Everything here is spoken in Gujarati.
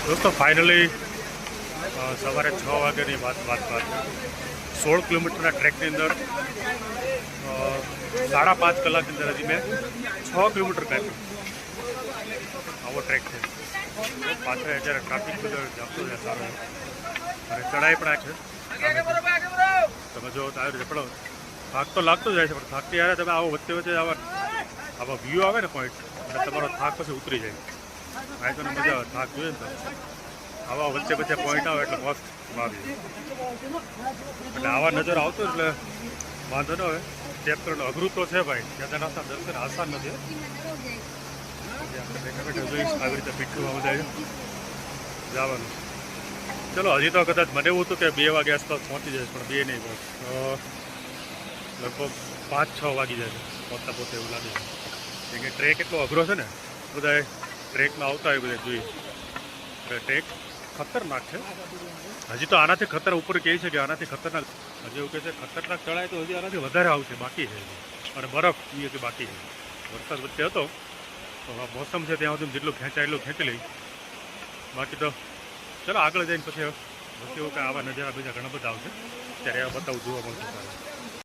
दोस्तों फाइनली सवारे 6 वाग्यानी बात 16 किलोमीटर ट्रेकनी अंदर 5.5 कलाक अंदर हजी मैं 6 किलोमीटर काप्यु। आवो ट्रेक है पात्र अत्यारे ट्राफिक बधो जातो है सारो अने चढ़ाई पण आ छे। तमे जो आ रीते पण थाक तो लागतो जाय छे पण थाकती यार तमे आवो वच्चे वच्चे आवा व्यू आवे ने पॉइंट એટલે તમારો થાક પછી ઉતરી જાય। આ તો મજા આવે થાક જોઈએ ને આવા વચ્ચે વચ્ચે પોઈન્ટ આવે એટલે મસ્ત આવી એટલે આવા નજર આવતો એટલે વાંધો ન આવે। સ્ટેપ કરવાનું અઘરું તો છે ભાઈ, કેદારનાથના દર્શન આસાન નથી। આપણે બેઠા બેઠા જોઈશ આવી રીતે પીઠું બધા જવાનું। ચલો હજી તો કદાચ મને એવું હતું કે 2 વાગે આસપાસ પહોંચી જઈશ પણ 2 નહીં બસ લગભગ 5-6 વાગી જાય પહોંચતા પોતે એવું લાગે છે। કેમ કે ટ્રેક એટલો અઘરો છે ને બધા ટ્રેકમાં આવતા હોય બધા જોઈએ ટ્રેક ખતરનાક છે। હજી તો આનાથી ખતર ઉપર કહે છે કે આનાથી ખતરનાક હજી એવું કહે છે ખતરનાક ચડાય તો હજી આનાથી વધારે આવશે બાકી છે અને બરફ એ કે બાકી છે। વરસાદ વચ્ચે હતો તો મોસમ છે ત્યાં સુધી જેટલું ખેંચાય એટલું ખેંચી લઈ બાકી તો ચલો આગળ જઈને પછી એવું કે આવા નજારા બીજા ઘણા બધા આવશે ત્યારે આ બતાવું જોવા મળશે સારું।